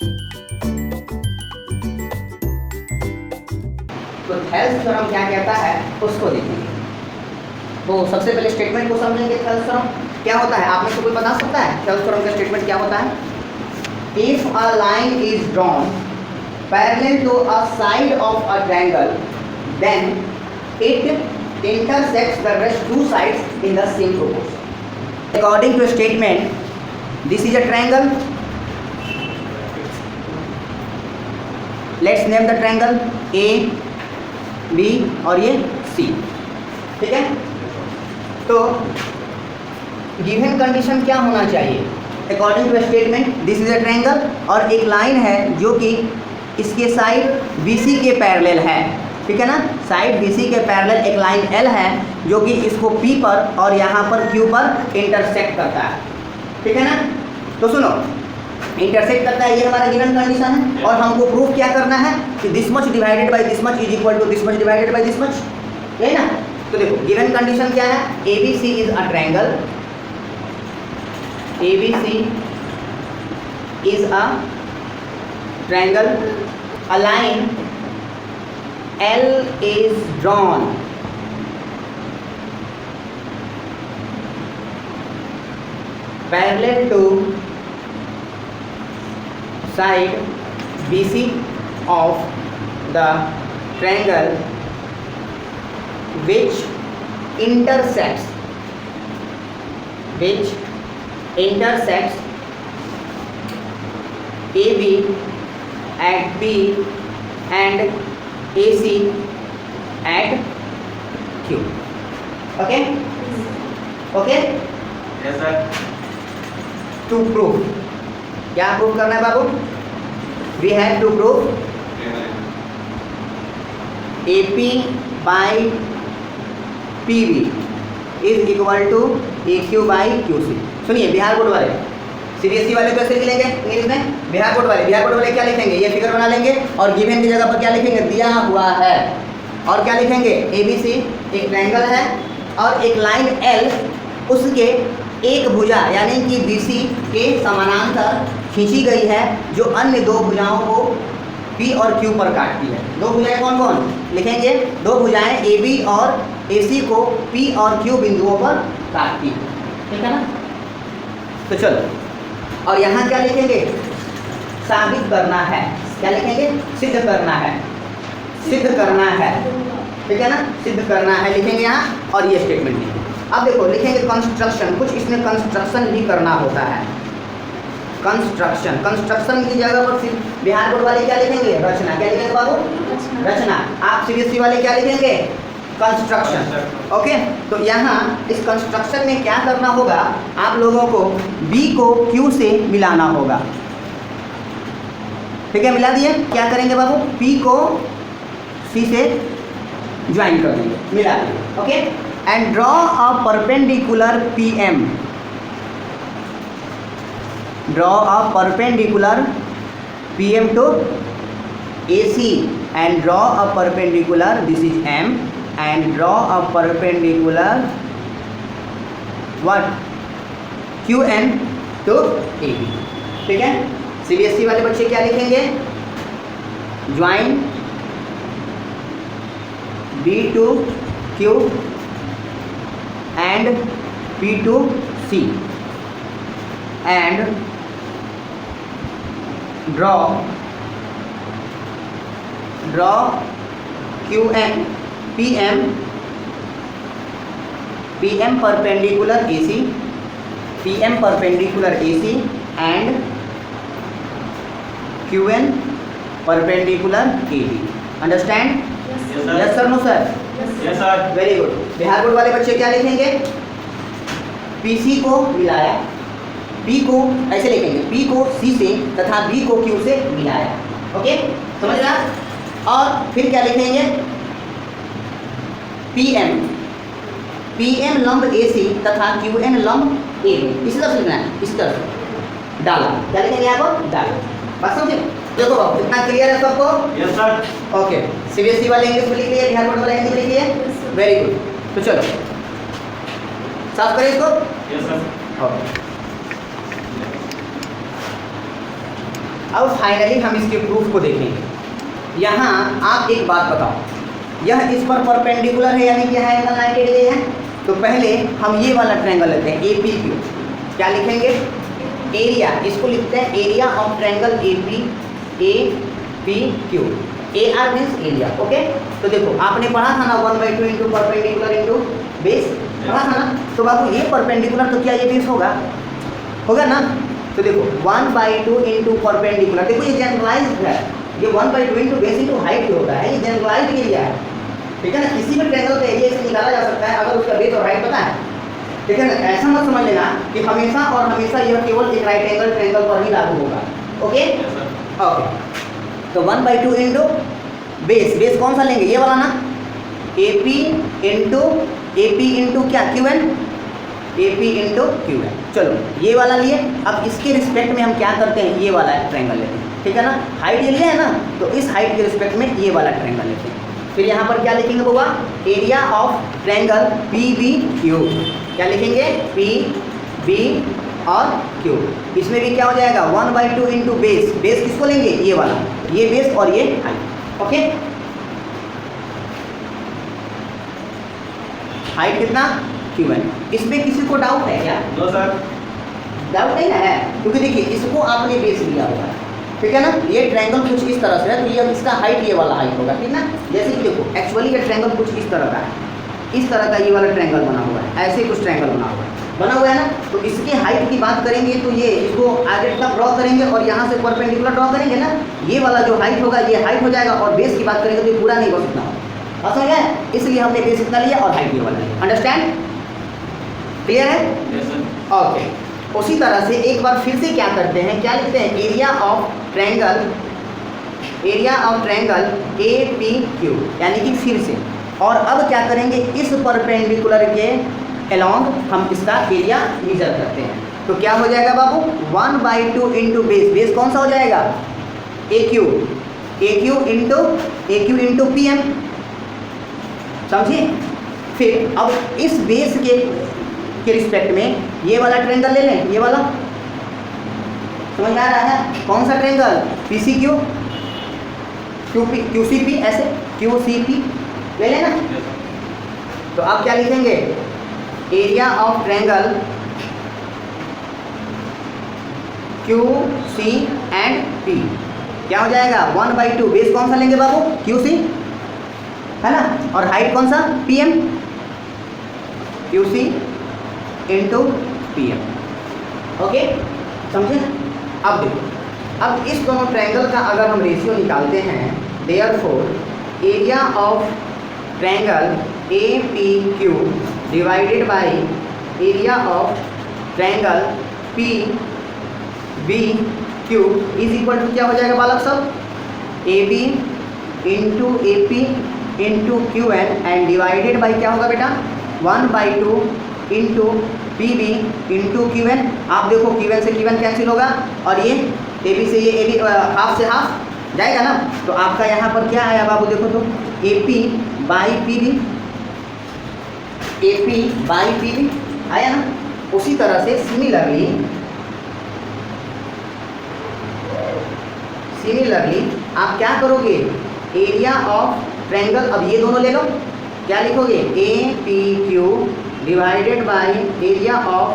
तो Thales theorem क्या कहता है उसको देखेंगे। तो सबसे पहले स्टेटमेंट को समझेंगे। थेल्स थ्योरम क्या होता है, आप में से कोई बता सकता है थेल्स थ्योरम का स्टेटमेंट क्या होता है? If a line is drawn parallel to a side of a triangle then it intersects the rest two sides in the same proportion. According to a statement, this is a triangle. Let's name the triangle A, B और ये C, ठीक है। तो given condition क्या होना चाहिए? According to statement this is a triangle और एक लाइन है जो कि इसके साइड BC के पैरेलल है, ठीक है ना। साइड BC के पैरेलल एक लाइन L है जो कि इसको P पर और यहाँ पर Q पर इंटरसेक्ट करता है, ठीक है ना। तो सुनो, इंटरसेक्ट करता है, ये हमारा गिवन कंडीशन है और हमको प्रूफ क्या करना है कि this much divided by this much is equal to this much divided by this much, यही ना। तो देखो गिवन कंडीशन क्या है, ABC is a triangle, ABC is a triangle, a line L is drawn parallel to side BC of the triangle which intersects AB at B and AC at Q. Okay? Okay? Yes sir. To prove, क्या prove करना है बाबू? We have to prove AP by PB is equal to AQ by QC. सुनिए Bihar board वाले, CBSE वाले कैसे लिखेंगे English में? Bihar board वाले क्या लिखेंगे? ये फिगर बना लेंगे और गिवन की जगह पर क्या लिखेंगे? दिया हुआ है। और क्या लिखेंगे? ABC एक ट्रायंगल है और एक लाइन L उसके एक भुजा यानी कि BC के समानांतर खींची गई है जो अन्य दो भुजाओं को P और Q पर काटती है। दो भुजाएं कौन कौन लिखेंगे? दो भुजाएं AB और AC को P और Q बिंदुओं पर काटती है, ठीक है ना। तो चलो, और यहाँ क्या लिखेंगे? साबित करना है। क्या लिखेंगे? सिद्ध करना है, सिद्ध करना है, ठीक है ना। सिद्ध करना है लिखेंगे यहाँ और ये स्टेटमेंट लिखेंगे। अब देखो लिखेंगे कंस्ट्रक्शन, कुछ इसमें कंस्ट्रक्शन भी करना होता है। कंस्ट्रक्शन की जगह पर सिर्फ बिहार बोर्ड वाले क्या लिखेंगे? रचना। क्या लिखेंगे बाबू? रचना। आप CBSE वाले क्या लिखेंगे? कंस्ट्रक्शन। ओके, तो यहाँ इस कंस्ट्रक्शन में क्या करना होगा, आप लोगों को B को Q से मिलाना होगा, ठीक है। मिला दिए, क्या करेंगे बाबू? P को C से ज्वाइन कर देंगे, मिला दिए। Okay, and draw a perpendicular PM, draw a perpendicular PM to AC and draw a perpendicular, this is M, and draw a perpendicular what? QN to AB, ठीक है। CBSE वाले बच्चे क्या लिखेंगे? Join B to Q and P to C and draw QN PM perpendicular AC, PM perpendicular AC and QN perpendicular AD. Understand? Yes sir. Yes sir, no sir? Yes sir. Very good. Bihar board वाले बच्चे क्या लिखेंगे? PC को मिलाया, P को ऐसे लिखेंगे, P को C से तथा B को Q से मिलाया। ओके, समझ रहा? और फिर क्या लिखेंगे? PM लंब AC तथा QN लंब AB, इसी तरह से लिखना है, इसी तरह से डाला। क्या लिखेंगे यहाँ पर? डाला। बात समझे? देखो बाबू, इतना क्लियर है सबको? Yes sir. ओके, CBSE वाले इंग्लिश में लिख लिए, बिहार बोर्ड वाले हिंदी में लिख लिए। Very good. तो चलो साफ करें इसको। Yes sir. ओके, अब फाइनली हम इसके प्रूफ को देखेंगे। यहाँ आप एक बात बताओ, यह इस पर परपेंडिकुलर है यानी कि यह एंगल 90 डिग्री है। तो पहले हम ये वाला ट्रायंगल लेते हैं APQ। क्या लिखेंगे? एरिया, इसको लिखते हैं area of triangle APQ। AR means area. Okay, तो देखो आपने पढ़ा था ना 1/2 इंटू परपेंडिकुलर इंटू बेस, पढ़ा था ना। तो बाबू ये परपेंडिकुलर तो क्या ये बेस होगा? होगा ना। तो देखो 1/2 इंटू परपेंडिकुलर, देखो ये जनरलाइज्ड है, ये 1/2 इंटू बेस इंटू हाइट होता है, ये जनरलाइज्ड एरिया है, ठीक है ना। किसी भी ट्रायंगल का एरिया से निकाला जा सकता है अगर उसका बेस और हाइट पता है, ठीक है ना। ऐसा मत समझ लेना कि हमेशा और हमेशा यह केवल एक राइट एंगल ट्रायंगल पर ही लागू होगा। ओके ओके, तो 1/2 इंटू बेस, बेस कौन सा लेंगे? ये वाला ना, AP इंटू क्या QN, AP इंटू QN। चलो ये वाला लिए। अब इसके रिस्पेक्ट में हम क्या करते हैं, ये वाला ट्रायंगल लेते हैं, ठीक है ना। हाइट ये लिया है ना, तो इस हाइट के रिस्पेक्ट में ये वाला ट्रायंगल लेते हैं। फिर यहाँ पर क्या लिखेंगे बाबा? Area of triangle PBQ। क्या लिखेंगे? PB और Q। इसमें भी क्या हो जाएगा? 1/2 इंटू बेस, बेस किसको लेंगे? ये वाला, ये बेस और ये हाइट। ओके, हाइट कितना? QN। इसमें किसी को डाउट है क्या? No sir. डाउट नहीं ना है, क्योंकि देखिए इसको आपने बेस लिया हुआ है, ठीक है ना। ये ट्रायंगल कुछ इस तरह से है, तो ये इसका हाइट ये वाला हाइट होगा, ठीक ना। जैसे कि देखो एक्चुअली ये ट्रायंगल कुछ इस तरह का है, इस तरह का ये वाला ट्रायंगल बना हुआ है, ऐसे कुछ ट्रायंगल बना हुआ है ना। तो इसकी हाइट की बात करेंगे तो ये इसको आगे तक ड्रॉ करेंगे और यहाँ से परपेंडिकुलर ड्रॉ करेंगे ना, ये वाला जो हाइट होगा ये हाइट हो जाएगा। और बेस की बात करेंगे तो ये पूरा नहीं बस इतना होगा, समझ गए? इसलिए हमने बेस इतना लिया और हाइट ये वाला लिया। अंडरस्टैंड? क्लियर है? Yes sir. ओके, उसी तरह से एक बार फिर से क्या करते हैं, क्या लिखते हैं? एरिया ऑफ ट्रायंगल APQ, यानी कि फिर से। और अब क्या करेंगे? इस परपेंडिकुलर के अलोंग हम इसका एरिया मेजर करते हैं। तो क्या हो जाएगा बाबू? 1/2 इंटू बेस, बेस कौन सा हो जाएगा? AQ इंटू PM, समझिए। फिर अब इस बेस के रिस्पेक्ट में ये वाला ट्रायंगल ले लें, ये वाला, समझ में आ रहा है? कौन सा ट्रायंगल? PCQ, QCP, ऐसे QCP ले लेना। तो आप क्या लिखेंगे? Area of triangle QC and P क्या हो जाएगा? 1/2, बेस कौन सा लेंगे बाबू? QC, है ना। और हाइट कौन सा? PM, QC into PM। Okay, समझे? अब देखो, अब इस दोनों ट्रायंगल का अगर हम रेशियो निकालते हैं, therefore area of triangle APQ divided by area of triangle PBQ is equal to क्या हो जाएगा बालक सब? AB into AP into QN and divided by क्या होगा बेटा? 1/2 इंटू PB इंटू QN। आप देखो QN से QN कैंसिल होगा और ये AB से ये AB हाफ से हाफ जाएगा ना। तो आपका यहाँ पर क्या आया बाबू? देखो तो AP बाई PB आया ना। उसी तरह से सिमिलरली आप क्या करोगे? एरिया ऑफ ट्रायंगल, अब ये दोनों ले लो, क्या लिखोगे? APQ divided by area of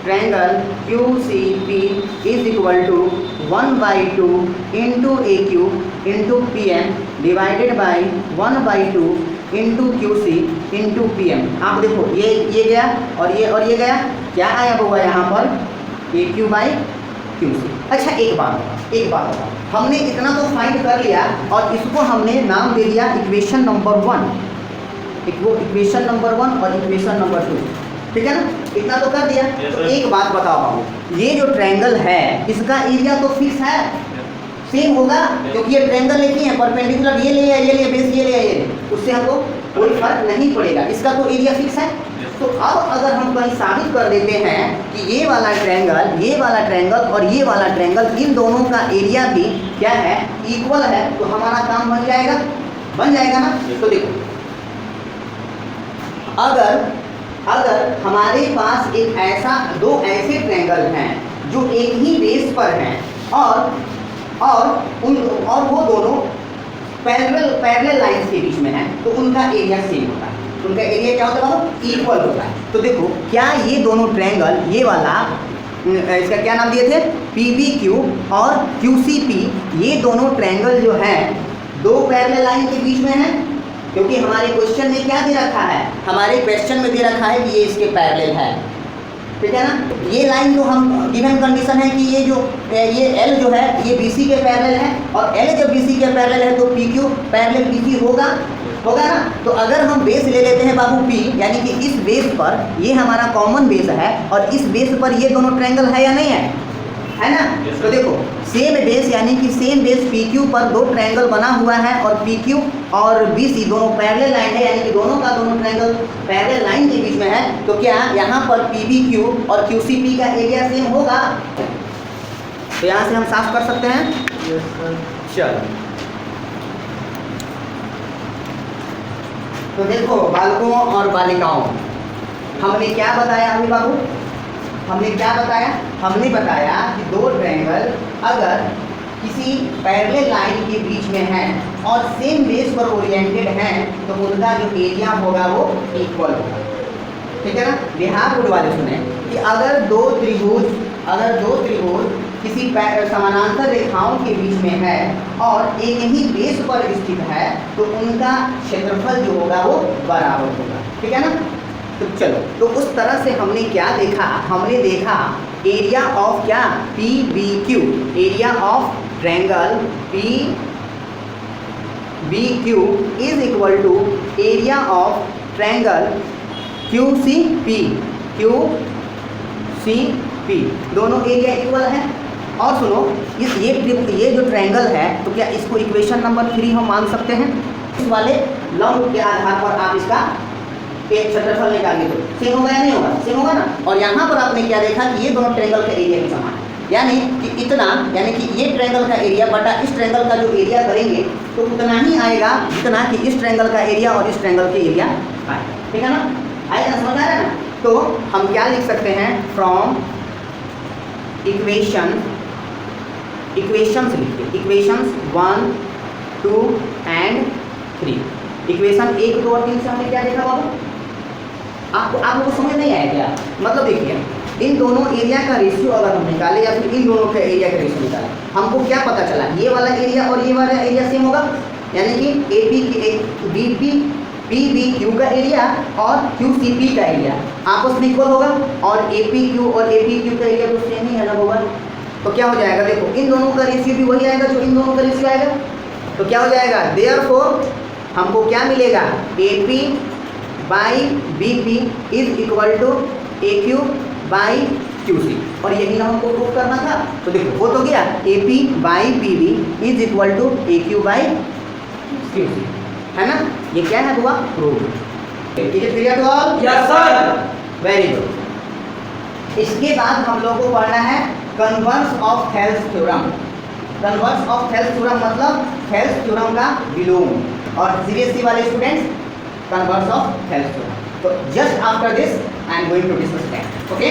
triangle QCP is equal to 1/2 into AQ into PM divided by 1/2 into QC into PM। आप देखो ये गया और ये गया, क्या आया होगा यहाँ पर? AQ by QC। अच्छा एक बात हमने इतना तो फाइंड कर लिया और इसको हमने नाम दे दिया इक्वेशन नंबर 1, इक्वेशन नंबर 1 और इक्वेशन नंबर 2, ठीक है ना। इतना तो कर दिया। तो एक बात बताओ बाबू, ये जो ट्रायंगल है इसका एरिया तो फिक्स है, सेम होगा, क्योंकि ये ट्रायंगल एक ही है, परपेंडिकुलर ये ले बेस ये ले, उससे हमको कोई फर्क नहीं पड़ेगा, इसका तो एरिया फिक्स है। तो अब अगर हम कहीं साबित कर देते हैं कि ये वाला ट्रायंगल और ये वाला ट्रायंगल, इन दोनों का एरिया भी क्या है? इक्वल है, तो हमारा काम बन जाएगा ना। तो देखो अगर हमारे पास दो ऐसे ट्रायंगल हैं जो एक ही बेस पर हैं और और वो दोनों पैरेलल लाइंस के बीच में है, तो उनका एरिया सेम होता है। उनका एरिया क्या होता है बाबू? इक्वल होता है। तो देखो क्या ये दोनों ट्रायंगल, ये वाला इसका क्या नाम दिए थे? PBQ और QCP, ये दोनों ट्रायंगल जो है दो पैरेलल लाइन के बीच में है, क्योंकि हमारे क्वेश्चन में क्या दे रखा है? हमारे क्वेश्चन में दे रखा है कि ये इसके पैरेलल है, ठीक है ना। ये लाइन जो हम गिवन कंडीशन है कि ये L जो है ये BC के पैरेलल है, और L जब BC के पैरेलल है तो PQ पैरेलल BC होगा ना। तो अगर हम बेस ले लेते हैं बाबू P, यानी कि इस बेस पर ये हमारा कॉमन बेस है, और इस बेस पर ये दोनों ट्रायंगल है या नहीं है ना। तो देखो सेम बेस यानी कि सेम बेस PQ पर दो ट्रायंगल बना हुआ है, और PQ और BC दोनों पैरेलल लाइन है, यानी कि दोनों का दोनों ट्रायंगल पैरेलल लाइन के बीच में है। तो क्या यहाँ पर PBQ और QCP का एरिया सेम होगा? तो यहाँ से हम साफ कर सकते हैं। चलो तो देखो बालकों और बालिकाओं, हमने क्या बताया अभी बाबू? हमने क्या बताया? हमने बताया कि दो ट्रायंगल अगर किसी पैरेलल लाइन के बीच में है और सेम बेस पर ओरिएंटेड हैं, तो उनका जो एरिया होगा वो इक्वल होगा, ठीक है ना। बिहार बोर्ड वाले सुने कि अगर दो त्रिभुज किसी समानांतर रेखाओं के बीच में है और एक ही बेस पर स्थित है, तो उनका क्षेत्रफल जो होगा वो बराबर होगा, ठीक है ना। तो चलो, तो उस तरह से हमने क्या देखा? हमने देखा एरिया ऑफ क्या? PBQ, area of triangle PBQ is equal to area of triangle QCP, दोनों एरिया इक्वल है। और सुनो, ये जो ट्रायंगल है, तो क्या इसको इक्वेशन नंबर 3 हम मान सकते हैं? इस वाले लंब के आधार पर आप इसका एक क्षेत्रफल निकालिए, तो सेम होगा या नहीं होगा? सेम होगा ना। और यहाँ पर आपने क्या देखा कि ये दोनों ट्रायंगल का एरिया भी समान है, यानी कि इतना, यानी कि ये ट्रायंगल का एरिया बटा इस ट्रायंगल का जो एरिया करेंगे तो उतना ही आएगा जितना कि इस ट्रायंगल का एरिया और इस ट्रायंगल के एरिया आएगा, ठीक है ना। आएगा, समझ आ रहा है ना। तो हम क्या लिख सकते हैं? फ्रॉम इक्वेशंस लिखिए, इक्वेशंस 1, 2 एंड 3। इक्वेशन 1, 2 और 3 से हमने क्या देखा बाबू? आप लोगों को समझ नहीं आया क्या? मतलब देखिए, इन दोनों एरिया का रेशियो अगर हम निकालें या फिर इन दोनों के एरिया का रेशियो निकालें, हमको क्या पता चला? ये वाला एरिया और ये वाला एरिया सेम होगा, यानी कि PBQ का एरिया और QCP का एरिया आपस में इक्वल होगा, और APQ और APQ का एरिया तो सेम ही अलग होगा। तो क्या हो जाएगा? देखो इन दोनों का रेशियो भी वही आएगा जो इन दोनों का रेशियो आएगा। तो क्या हो जाएगा? देयरफॉर हमको क्या मिलेगा? AP by BP is equal to AQ by QC, और यही ना हमको प्रूव करना था। तो देखो वो तो गया, AP by PB is equal to AQ by QC, है ना। ये क्या है हुआ? Prove. Is it clear to all? Yes sir. Very good. इसके बाद हम लोग को पढ़ना है converse of Thales theorem. Converse of Thales theorem मतलब थेल्स थ्योरम का विलोम, और सीरियसली वाले students converse of Thales theorem. तो just after this I am going to discuss that, okay.